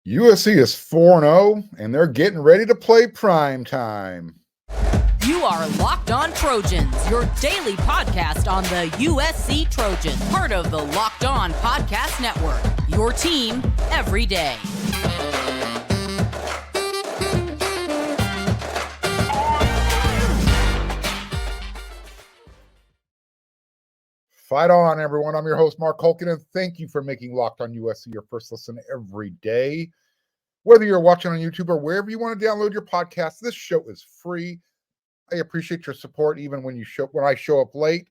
USC is 4-0, and they're getting ready to play prime time. You are Locked On Trojans, your daily podcast on the USC Trojans, part of the Locked On Podcast Network, your team every day. Fight on, everyone. I'm your host, Mark Holkin, and thank you for making Locked On USC your first listen every day. Whether you're watching on YouTube or wherever you want to download your podcast, this show is free. I appreciate your support even when I show up late.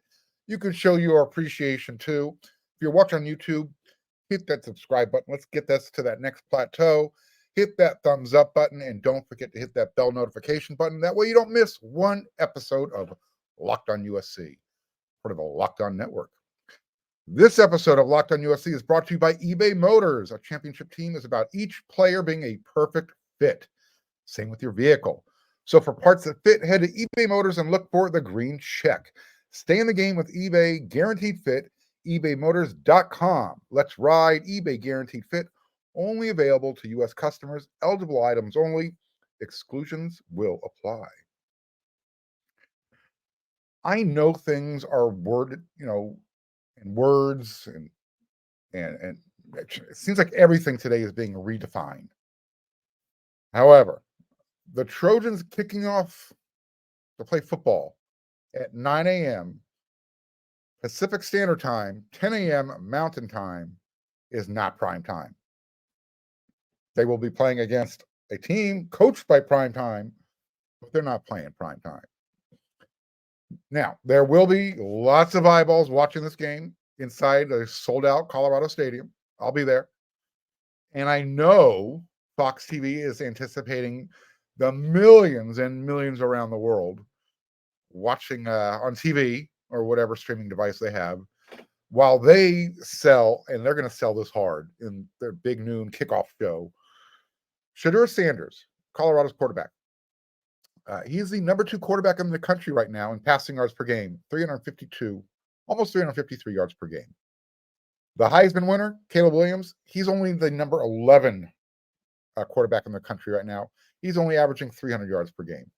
You can show your appreciation too. If you're watching on YouTube, hit that subscribe button. Let's get this to that next plateau. Hit that thumbs up button, and don't forget to hit that bell notification button. That way you don't miss one episode of Locked On USC, part of the Locked On Network. This episode of Locked On USC is brought to you by eBay Motors. A championship team is about each player being a perfect fit. Same with your vehicle. So for parts that fit, head to eBay Motors and look for the green check. Stay in the game with eBay Guaranteed Fit, ebaymotors.com. Let's ride. eBay Guaranteed Fit, only available to U.S. customers, eligible items only. Exclusions will apply. I know things are worded, in words, and it seems like everything today is being redefined. However, the Trojans kicking off to play football at 9 a.m. Pacific Standard Time, 10 a.m. Mountain Time is not prime time. They will be playing against a team coached by prime time, but they're not playing prime time. Now, there will be lots of eyeballs watching this game inside a sold-out Colorado Stadium. I'll be there. And I know Fox TV is anticipating the millions and millions around the world watching on TV or whatever streaming device they have while they sell, and they're going to sell this hard in their big noon kickoff show. Shadeur Sanders, Colorado's quarterback. He's the number 2 quarterback in the country right now in passing yards per game, 352, almost 353 yards per game. The Heisman winner, Caleb Williams, he's only the number 11 quarterback in the country right now. He's only averaging 300 yards per game.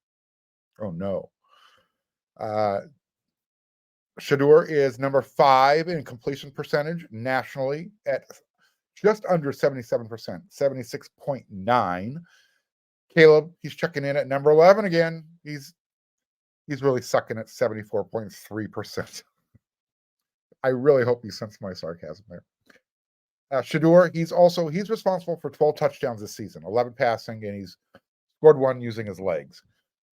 Oh, no. Shadeur is number 5 in completion percentage nationally at just under 77%, 76.9. Caleb, he's checking in at number 11 again. He's really sucking at 74.3%. I really hope you sense my sarcasm there. Shadeur, he's responsible for 12 touchdowns this season, 11 passing, and he's scored 1 using his legs.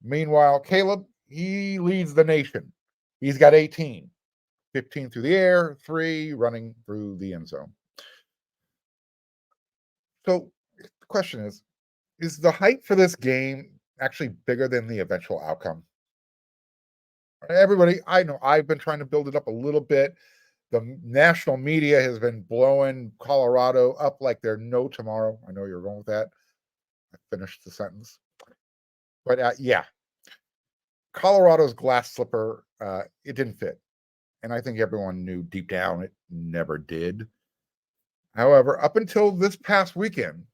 Meanwhile, Caleb, he leads the nation. He's got 18, 15 through the air, 3 running through the end zone. So the question is the hype for this game actually bigger than the eventual outcome? Everybody, I know I've been trying to build it up a little bit. The national media has been blowing Colorado up like they're no tomorrow. I know you're going with that. I finished the sentence. But yeah, Colorado's glass slipper, it didn't fit. And I think everyone knew deep down it never did. However, up until this past weekend,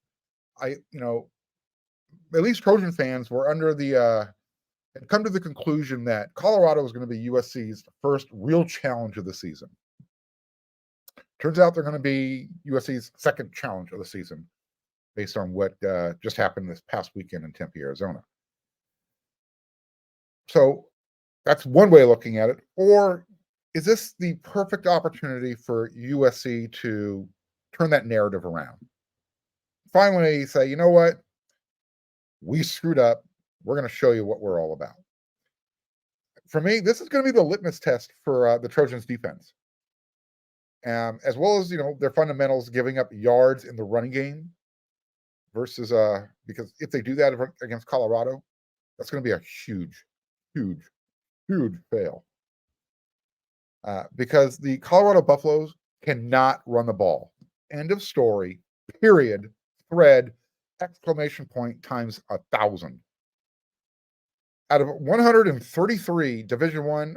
at least Trojan fans were had come to the conclusion that Colorado was going to be USC's first real challenge of the season. Turns out they're going to be USC's second challenge of the season, based on what just happened this past weekend in Tempe, Arizona. So that's one way of looking at it. Or is this the perfect opportunity for USC to turn that narrative around? Finally say, you know what? We screwed up. We're going to show you what we're all about. For me, this is going to be the litmus test for the Trojans defense. As well as, their fundamentals, giving up yards in the running game versus, because if they do that against Colorado, that's going to be a huge, huge, huge fail. Because the Colorado Buffaloes cannot run the ball. End of story, period, thread, exclamation point times 1,000. Out of 133 Division I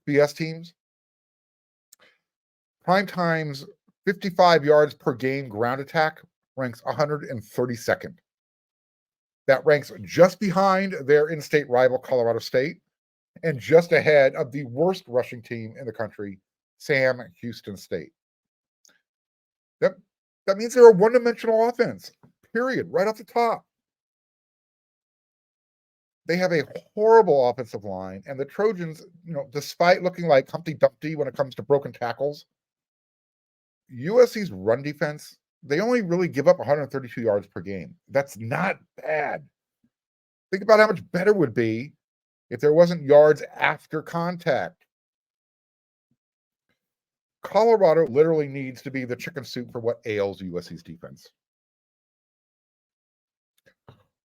FBS teams, Prime Time's 55 yards per game ground attack ranks 132nd. That ranks just behind their in-state rival, Colorado State, and just ahead of the worst rushing team in the country, Sam Houston State. That means they're a one-dimensional offense, period, right off the top. They have a horrible offensive line, and the Trojans, despite looking like Humpty Dumpty when it comes to broken tackles, USC's run defense, they only really give up 132 yards per game. That's not bad. Think about how much better it would be if there wasn't yards after contact. Colorado literally needs to be the chicken soup for what ails USC's defense.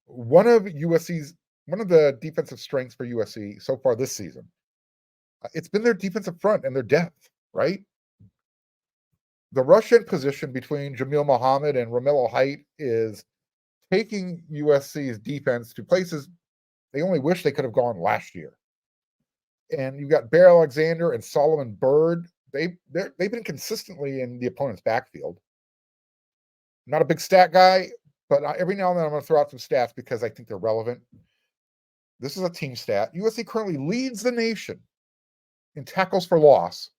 One of the defensive strengths for USC so far this season, it's been their defensive front and their depth, right? The rush-in position between Jamil Muhammad and Romello Height is taking USC's defense to places they only wish they could have gone last year. And you've got Bear Alexander and Solomon Byrd. They've been consistently in the opponent's backfield. Not a big stat guy, but every now and then I'm going to throw out some stats because I think they're relevant. This is a team stat. USC currently leads the nation in tackles for loss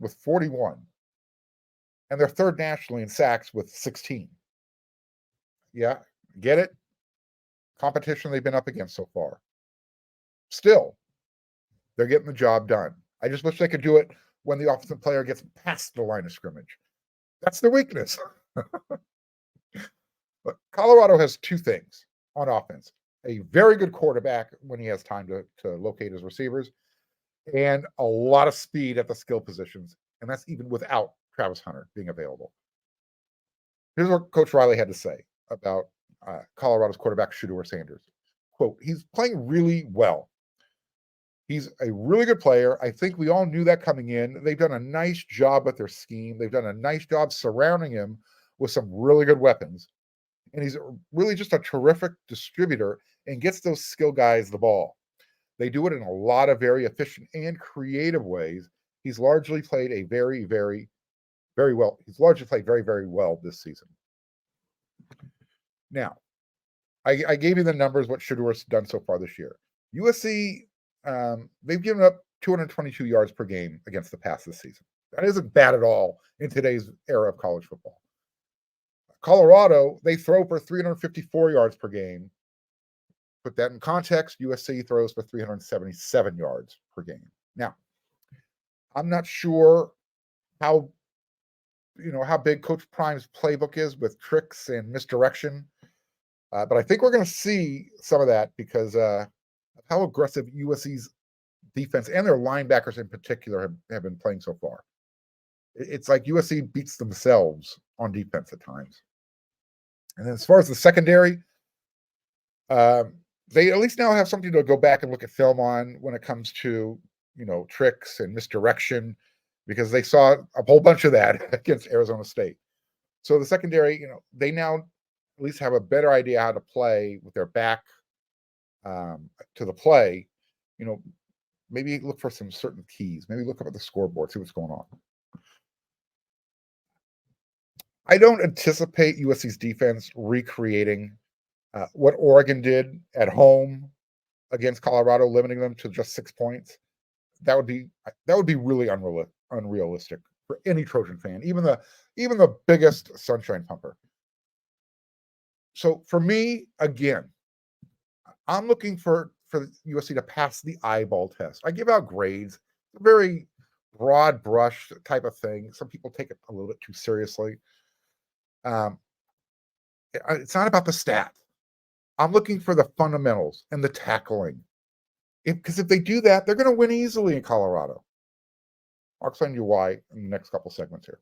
with 41. And they're third nationally in sacks with 16. Yeah, get it? Competition they've been up against so far. Still, they're getting the job done. I just wish they could do it when the offensive player gets past the line of scrimmage. That's their weakness. But Colorado has two things on offense. A very good quarterback when he has time to locate his receivers, and a lot of speed at the skill positions. And that's even without Travis Hunter being available. Here's what Coach Riley had to say about Colorado's quarterback, Shadeur Sanders. Quote, he's playing really well. He's a really good player. I think we all knew that coming in. They've done a nice job with their scheme. They've done a nice job surrounding him with some really good weapons. And he's really just a terrific distributor and gets those skill guys the ball. They do it in a lot of very efficient and creative ways. He's largely played very, very well. He's largely played very, very well this season. Now, I gave you the numbers, what Shadeur's done so far this year. USC, they've given up 222 yards per game against the pass this season. That isn't bad at all in today's era of college football. Colorado, they throw for 354 yards per game. Put that in context, USC throws for 377 yards per game. Now, I'm not sure how big Coach Prime's playbook is with tricks and misdirection, but I think we're going to see some of that because of how aggressive USC's defense and their linebackers in particular have been playing so far. It's like USC beats themselves on defense at times. And then as far as the secondary, they at least now have something to go back and look at film on when it comes to, tricks and misdirection, because they saw a whole bunch of that against Arizona State. So the secondary, they now at least have a better idea how to play with their back to the play. Maybe look for some certain keys. Maybe look up at the scoreboard, see what's going on. I don't anticipate USC's defense recreating what Oregon did at home against Colorado, limiting them to just 6 points. That would be really unrealistic for any Trojan fan, even the biggest sunshine pumper. So for me, again, I'm looking for USC to pass the eyeball test. I give out grades, a very broad brush type of thing. Some people take it a little bit too seriously. It's not about the stats. I'm looking for the fundamentals and the tackling. Because if they do that, they're going to win easily in Colorado. I'll explain to you why in the next couple segments here.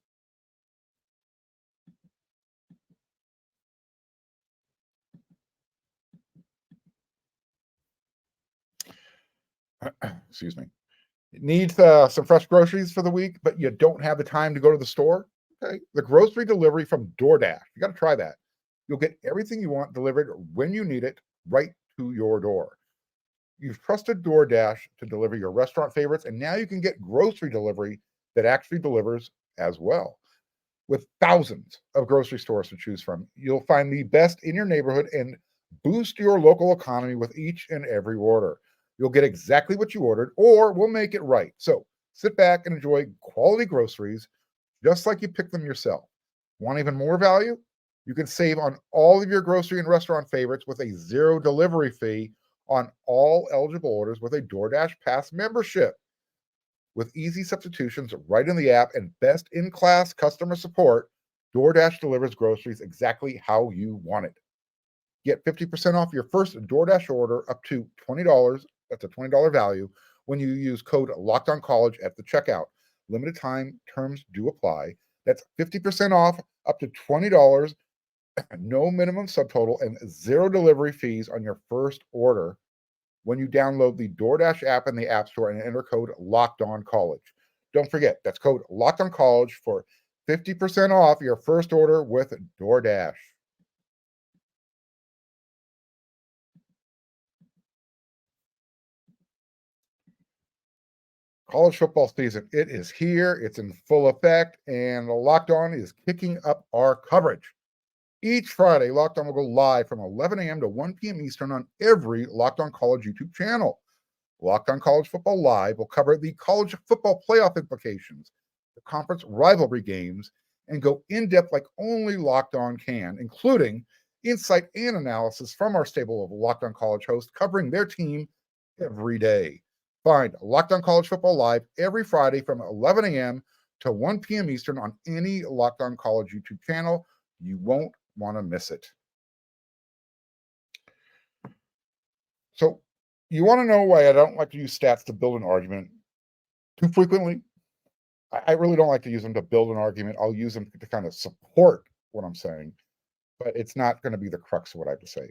Excuse me. Need some fresh groceries for the week, but you don't have the time to go to the store? Okay. The grocery delivery from DoorDash. You got to try that. You'll get everything you want delivered when you need it, right to your door. You've trusted DoorDash to deliver your restaurant favorites, and now you can get grocery delivery that actually delivers as well. With thousands of grocery stores to choose from, you'll find the best in your neighborhood and boost your local economy with each and every order. You'll get exactly what you ordered, or we'll make it right. So sit back and enjoy quality groceries just like you pick them yourself. Want even more value? You can save on all of your grocery and restaurant favorites with a zero delivery fee on all eligible orders with a DoorDash Pass membership. With easy substitutions right in the app and best-in-class customer support, DoorDash delivers groceries exactly how you want it. Get 50% off your first DoorDash order up to $20. That's a $20 value when you use code LOCKEDONCollege at the checkout. Limited time terms do apply. That's 50% off up to $20, no minimum subtotal, and zero delivery fees on your first order when you download the DoorDash app in the App Store and enter code LOCKEDONCollege. Don't forget, that's code LOCKEDONCollege for 50% off your first order with DoorDash. College football season, it is here. It's in full effect, and the Locked On is kicking up our coverage. Each Friday, Locked On will go live from 11 a.m. to 1 p.m. Eastern on every Locked On College YouTube channel. Locked On College Football Live will cover the college football playoff implications, the conference rivalry games, and go in-depth like only Locked On can, including insight and analysis from our stable of Locked On College hosts covering their team every day. Find Locked On College Football Live every Friday from 11 a.m. to 1 p.m. Eastern on any Locked On College YouTube channel. You won't want to miss it. So, you want to know why I don't like to use stats to build an argument too frequently? I really don't like to use them to build an argument. I'll use them to kind of support what I'm saying, but it's not going to be the crux of what I have to say.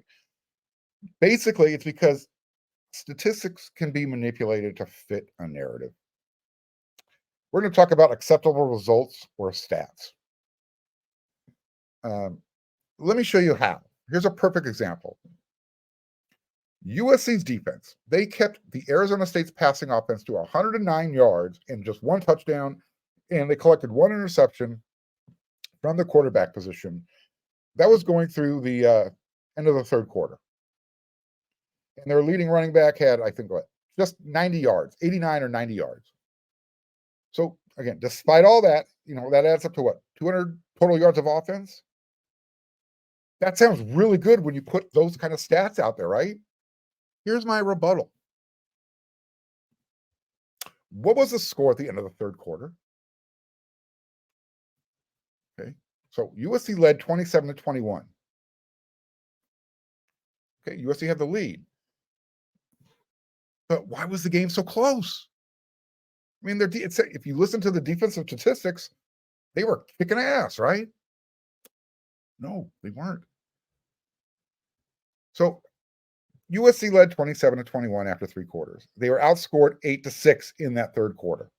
Basically, it's because statistics can be manipulated to fit a narrative. We're going to talk about acceptable results or stats. Let me show you how. Here's a perfect example. USC's defense, they kept the Arizona State's passing offense to 109 yards and just one touchdown, and they collected one interception from the quarterback position. That was going through the end of the third quarter. And their leading running back had, I think, just 90 yards, 89 or 90 yards. So, again, despite all that, that adds up to what, 200 total yards of offense? That sounds really good when you put those kind of stats out there, right? Here's my rebuttal. What was the score at the end of the third quarter? Okay, so USC led 27-21. Okay, USC had the lead. But why was the game so close? I mean, if you listen to the defensive statistics, they were kicking ass, right? No, they weren't. So USC led 27-21 after three quarters. They were outscored 8-6 in that third quarter.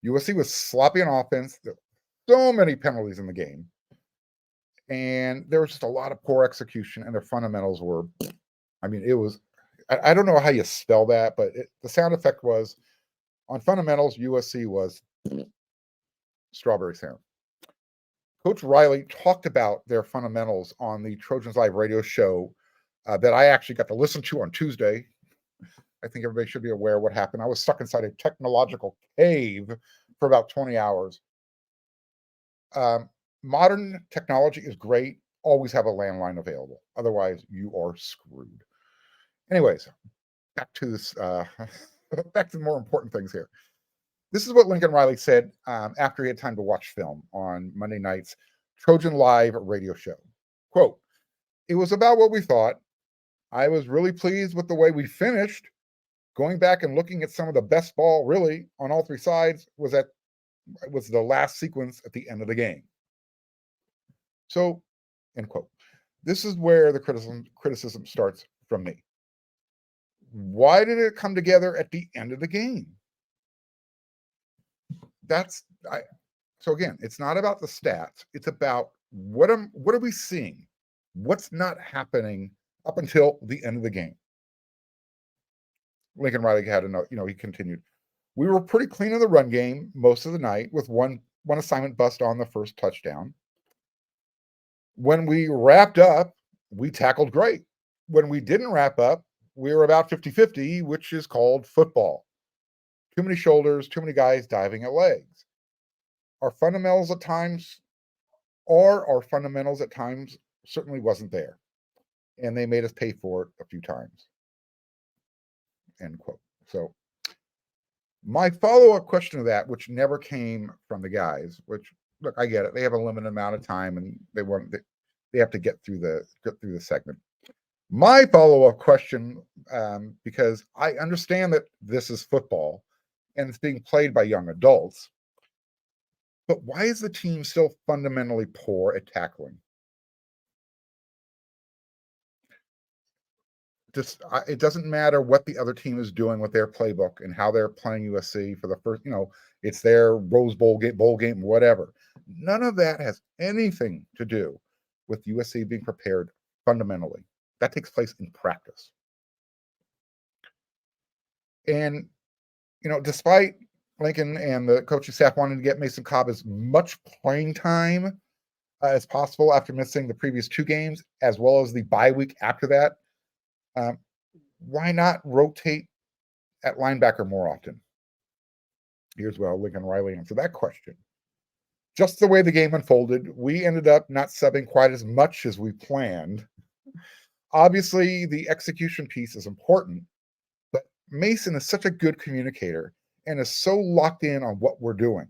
USC was sloppy on offense. There were so many penalties in the game. And there was just a lot of poor execution, and their fundamentals were, it was, I don't know how you spell that, but the sound effect was, on fundamentals, USC was strawberry sound. Coach Riley talked about their fundamentals on the Trojans Live radio show that I actually got to listen to on Tuesday. I think everybody should be aware of what happened. I was stuck inside a technological cave for about 20 hours. Modern technology is great. Always have a landline available. Otherwise, you are screwed. Anyways, back to this. Back to the more important things here. This is what Lincoln Riley said after he had time to watch film on Monday night's Trojan Live radio show. Quote, "It was about what we thought. I was really pleased with the way we finished. Going back and looking at some of the best ball really on all three sides was the last sequence at the end of the game." So, end quote. This is where the criticism starts from me. Why did it come together at the end of the game? So again, it's not about the stats. It's about what are we seeing? What's not happening up until the end of the game? Lincoln Riley had a note, he continued. "We were pretty clean in the run game most of the night with one one assignment bust on the first touchdown. When we wrapped up, we tackled great. When we didn't wrap up, we were about 50-50, which is called football. Too many shoulders, too many guys diving at legs. Our fundamentals at times certainly wasn't there. And they made us pay for it a few times. End quote. So my follow-up question to that, which never came from the guys, which, look, I get it. They have a limited amount of time and they have to get through the segment. My follow-up question, because I understand that this is football and it's being played by young adults, but why is the team still fundamentally poor at tackling? It doesn't matter what the other team is doing with their playbook and how they're playing USC for the first, it's their Rose Bowl game, whatever. None of that has anything to do with USC being prepared fundamentally. That takes place in practice. And, despite Lincoln and the coaching staff wanting to get Mason Cobb as much playing time as possible after missing the previous two games, as well as the bye week after that, why not rotate at linebacker more often? Here's where Lincoln Riley answered that question. Just the way the game unfolded, we ended up not subbing quite as much as we planned. Obviously, the execution piece is important, but Mason is such a good communicator and is so locked in on what we're doing.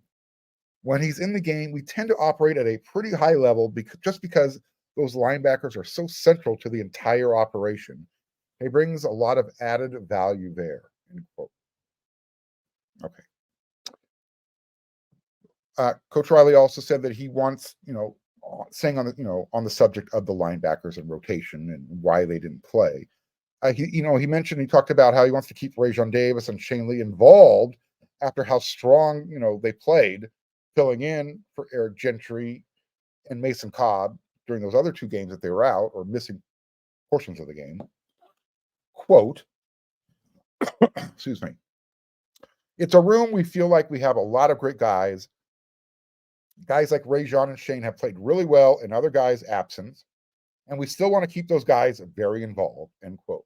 When he's in the game, we tend to operate at a pretty high level just because those linebackers are so central to the entire operation. He brings a lot of added value there. End quote. Okay. Coach Riley also said that he wants, saying on the subject of the linebackers and rotation and why they didn't play. He talked about how he wants to keep Rajon Davis and Shane Lee involved after how strong, they played, filling in for Eric Gentry and Mason Cobb during those other two games that they were out or missing portions of the game. Quote, excuse me. It's a room we feel like we have a lot of great guys. Guys like Rajon and Shane have played really well in other guys' absence, and we still want to keep those guys very involved, end quote.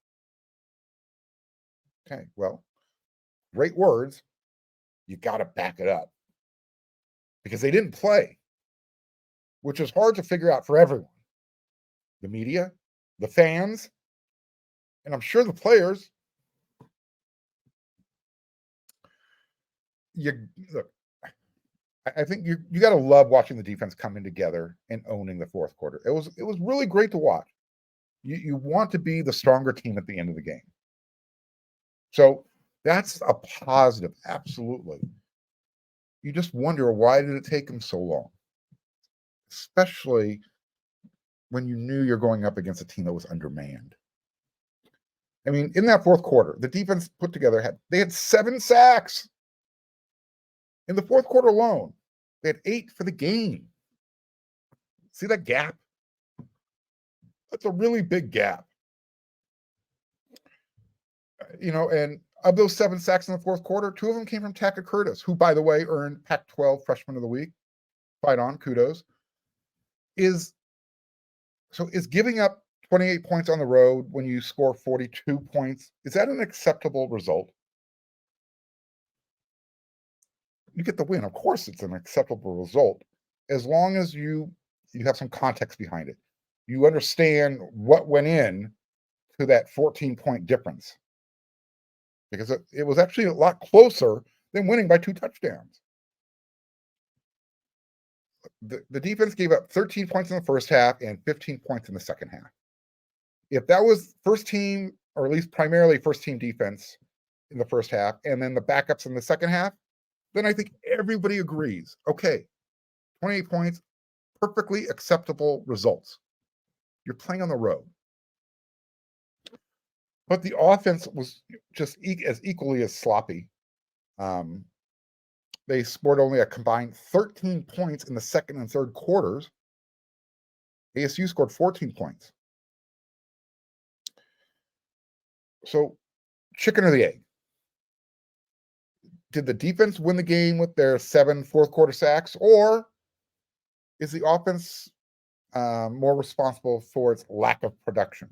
Okay, well, great words. You got to back it up because they didn't play, which is hard to figure out for everyone. The media, the fans, and I'm sure the players. Look, I think you got to love watching the defense coming together and owning the fourth quarter. It was really great to watch. You want to be the stronger team at the end of the game. So that's a positive, absolutely. You just wonder, why did it take them so long? Especially when you knew you're going up against a team that was undermanned. I mean, in that fourth quarter, the defense put together they had 7 sacks. In the fourth quarter alone, they had 8 for the game. See that gap? That's a really big gap. And of those 7 sacks in the fourth quarter, 2 of them came from Tackett Curtis, who, by the way, earned Pac-12 Freshman of the Week. Fight on, kudos. Is giving up 28 points on the road when you score 42 points, is that an acceptable result? You get the win. Of course, it's an acceptable result as long as you have some context behind it. You understand what went in to that 14-point difference, because it was actually a lot closer than winning by 2 touchdowns. The defense gave up 13 points in the first half and 15 points in the second half. If that was first team, or at least primarily first team defense in the first half, and then the backups in the second half, then I think everybody agrees, okay, 28 points, perfectly acceptable results. You're playing on the road. But the offense was just as equally as sloppy. They scored only a combined 13 points in the second and third quarters. ASU scored 14 points. So, chicken or the egg? did the defense win the game with their 7 fourth quarter sacks, or is the offense more responsible for its lack of production,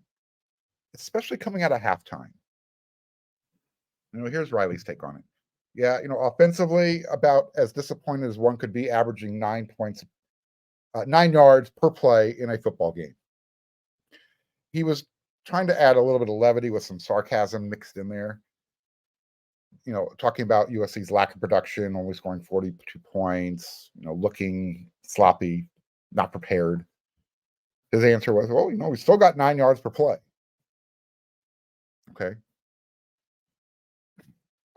especially coming out of halftime? Here's Riley's take on it. Yeah, offensively, about as disappointed as one could be, averaging 9 yards per play in a football game. He was trying to add a little bit of levity with some sarcasm mixed in there. Talking about USC's lack of production, only scoring 42 points, looking sloppy, not prepared. His answer was, well, we still got 9 yards per play. Okay.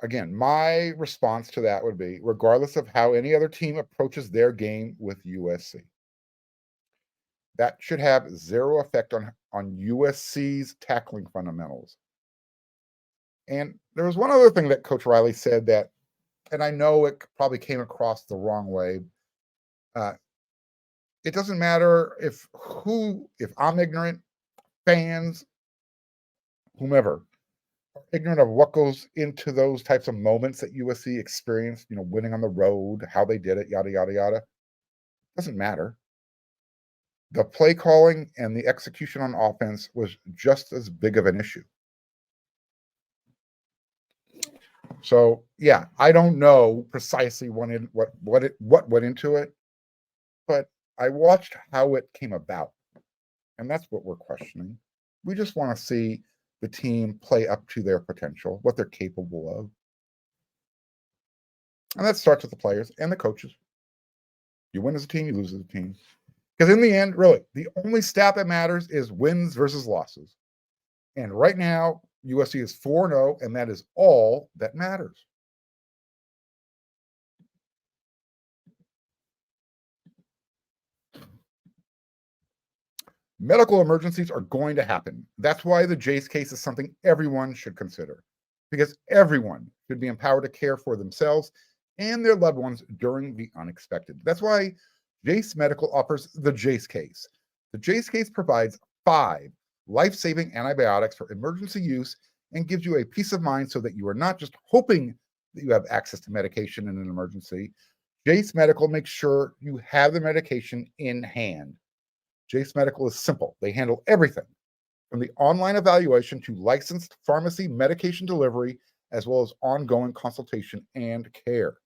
Again, my response to that would be, regardless of how any other team approaches their game with USC, that should have zero effect on USC's tackling fundamentals. And there was one other thing that Coach Riley said that, and I know it probably came across the wrong way. It doesn't matter if I'm ignorant, fans, whomever, are ignorant of what goes into those types of moments that USC experienced, winning on the road, how they did it, yada, yada, yada. Doesn't matter. The play calling and the execution on offense was just as big of an issue. So, yeah, I don't know precisely what went into it, but I watched how it came about, and that's what we're questioning. We just want to see the team play up to their potential, what they're capable of. And that starts with the players and the coaches. You win as a team, you lose as a team. Because in the end, really, the only stat that matters is wins versus losses. And right now, USC is 4-0, and that is all that matters. Medical emergencies are going to happen. That's why the Jace case is something everyone should consider, because everyone should be empowered to care for themselves and their loved ones during the unexpected. That's why Jace Medical offers the Jace case. The Jace case provides 5 life-saving antibiotics for emergency use and gives you a peace of mind so that you are not just hoping that you have access to medication in an emergency. Jace Medical makes sure you have the medication in hand. Jace Medical is simple. They handle everything from the online evaluation to licensed pharmacy medication delivery, as well as ongoing consultation and care.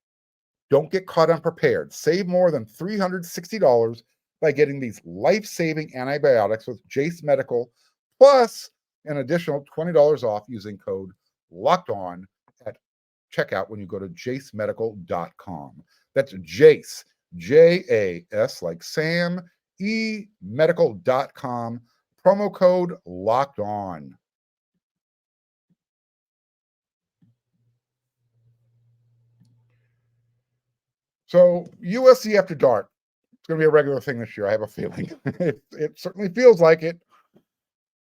Don't get caught unprepared. Save more than $360 by getting these life-saving antibiotics with Jace Medical, plus an additional $20 off using code LOCKEDON at checkout when you go to jacemedical.com. That's Jace, Jas like Sam, medical.com, promo code LOCKEDON. So USC After Dark, it's going to be a regular thing this year, I have a feeling. It certainly feels like it,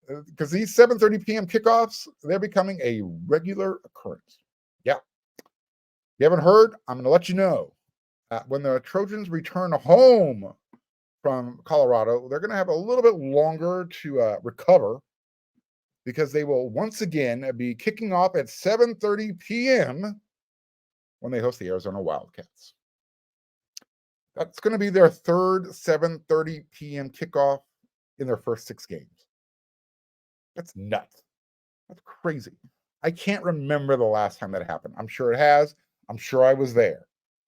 because these 7:30 p.m. kickoffs, they're becoming a regular occurrence. Yeah. You haven't heard? I'm going to let you know. When the Trojans return home from Colorado, they're going to have a little bit longer to recover, because they will once again be kicking off at 7:30 p.m. when they host the Arizona Wildcats. That's going to be their third 7:30 p.m. kickoff in their first 6 games. That's nuts. That's crazy. I can't remember the last time that happened. I'm sure it has. I'm sure I was there.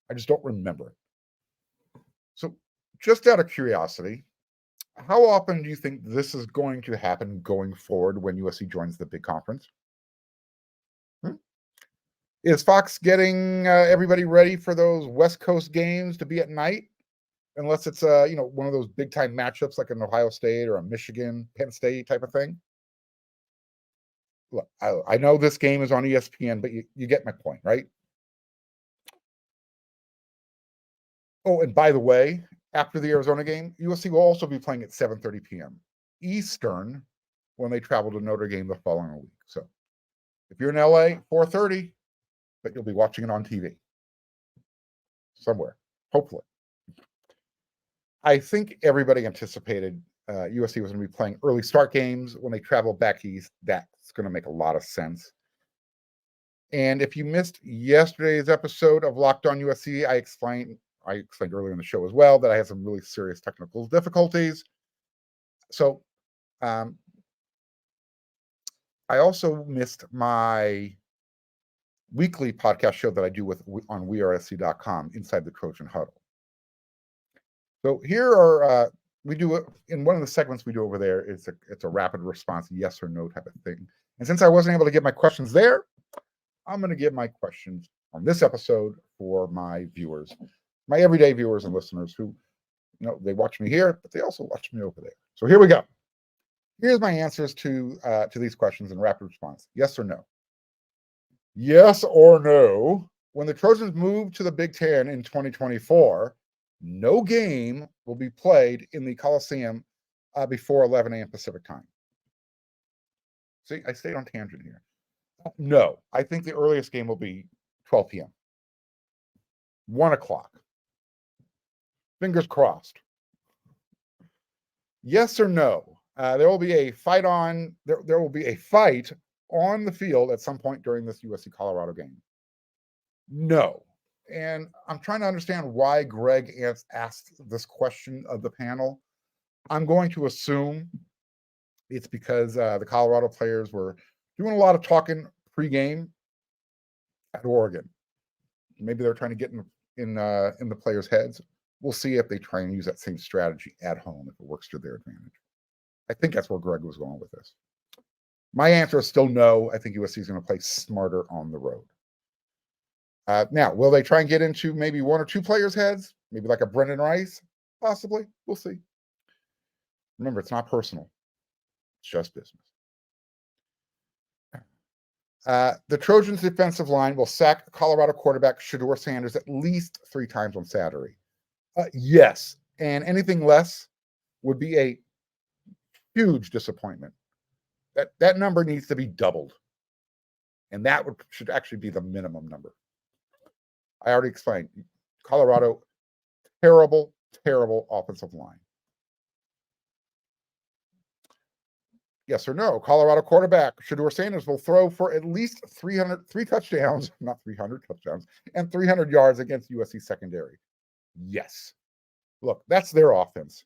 I just don't remember it. So, just out of curiosity, how often do you think this is going to happen going forward when USC joins the big conference? Is Fox getting everybody ready for those West Coast games to be at night? Unless it's one of those big time matchups like an Ohio State or a Michigan, Penn State type of thing. Look, I know this game is on ESPN, but you get my point, right? Oh, and by the way, after the Arizona game, USC will also be playing at 7:30 p.m. Eastern when they travel to Notre Dame the following week. So if you're in LA, 4:30, but you'll be watching it on TV somewhere, hopefully. I think everybody anticipated USC was going to be playing early start games when they travel back east. That's going to make a lot of sense. And if you missed yesterday's episode of Locked On USC, I explained earlier in the show as well that I had some really serious technical difficulties. So I also missed my weekly podcast show that I do on wearesc.com, Inside the Trojan Huddle. So here are we do it in one of the segments we do over there. It's a rapid response, yes or no type of thing. And since I wasn't able to get my questions there, I'm going to give my questions on this episode for my viewers, my everyday viewers and listeners who, they watch me here, but they also watch me over there. So here we go. Here's my answers to these questions in rapid response. Yes or no? Yes or no? When the Trojans move to the Big Ten in 2024, no game will be played in the Coliseum before 11 a.m. Pacific time. See, I stayed on tangent here. No, I think the earliest game will be 12 p.m. 1 o'clock. Fingers crossed. Yes or no? There will be a fight on the field at some point during this USC Colorado game. No. And I'm trying to understand why Greg asked this question of the panel. I'm going to assume it's because the Colorado players were doing a lot of talking pregame at Oregon. Maybe they're trying to get in the players' heads. We'll see if they try and use that same strategy at home if it works to their advantage. I think that's where Greg was going with this. My answer is still no. I think USC is going to play smarter on the road. Now, will they try and get into maybe one or two players' heads? Maybe like a Brendan Rice? Possibly. We'll see. Remember, it's not personal. It's just business. The Trojans' defensive line will sack Colorado quarterback Shadeur Sanders at least 3 times on Saturday. Yes, and anything less would be a huge disappointment. That number needs to be doubled, and that should actually be the minimum number. I already explained. Colorado, terrible, terrible offensive line. Yes or no? Colorado quarterback Shadeur Sanders will throw for at least 3 touchdowns, not 300 touchdowns, and 300 yards against USC secondary. Yes. Look, that's their offense.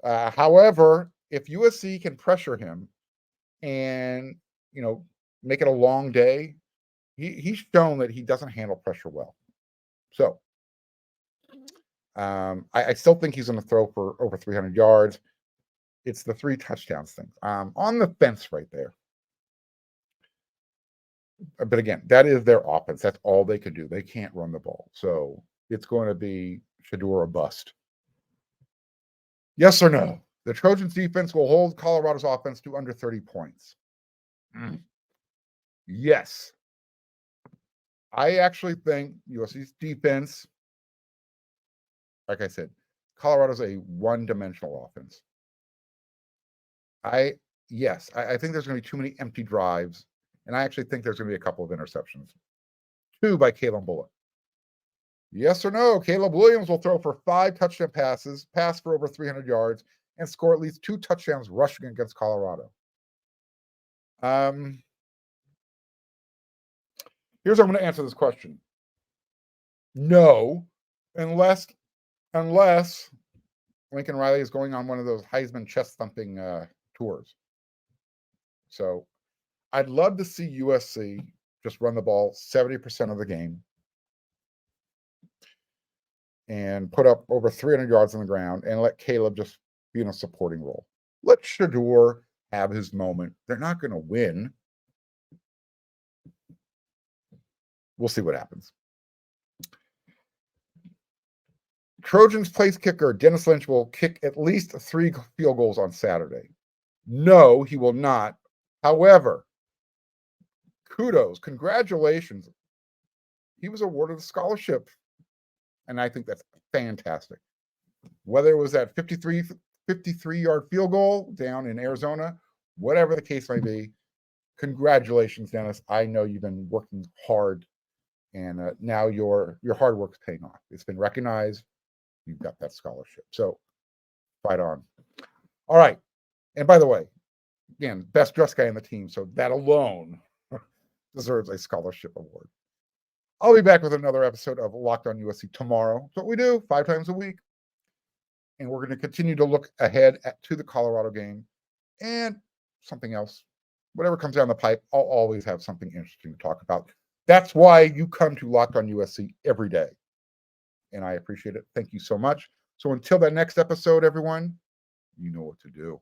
However, if USC can pressure him and, make it a long day, he's shown that he doesn't handle pressure well. So I still think he's going to throw for over 300 yards. It's the 3 touchdowns thing. On the fence right there. But again, that is their offense. That's all they could do. They can't run the ball. So it's going to be Shadeur or bust. Yes or no? The Trojans defense will hold Colorado's offense to under 30 points. Yes. I actually think USC's defense, like I said, Colorado's a one-dimensional offense. I think there's going to be too many empty drives, and I actually think there's going to be a couple of interceptions. 2 by Caleb Bullock. Yes or no? Caleb Williams will throw for 5 touchdown passes, pass for over 300 yards, and score at least 2 touchdowns rushing against Colorado. Here's how I'm going to answer this question. No, unless Lincoln Riley is going on one of those Heisman chest thumping tours. So I'd love to see USC just run the ball 70% of the game and put up over 300 yards on the ground and let Caleb just be in a supporting role. Let Shadeur have his moment. They're not going to win. We'll see what happens. Trojans place kicker Dennis Lynch will kick at least 3 field goals on Saturday. No, he will not. However, kudos, congratulations. He was awarded a scholarship, and I think that's fantastic. Whether it was that 53-yard field goal down in Arizona, whatever the case may be, congratulations, Dennis. I know you've been working hard, and now your hard work is paying off. It's been recognized. You've got that scholarship. So fight on. All right. And by the way, Again, best dressed guy on the team. So that alone deserves a scholarship award. I'll be back with another episode of Locked On USC tomorrow. That's what we do 5 times a week. And we're going to continue to look ahead to the Colorado game and something else. Whatever comes down the pipe, I'll always have something interesting to talk about. That's why you come to Locked On USC every day. And I appreciate it. Thank you so much. So until that next episode, everyone, you know what to do.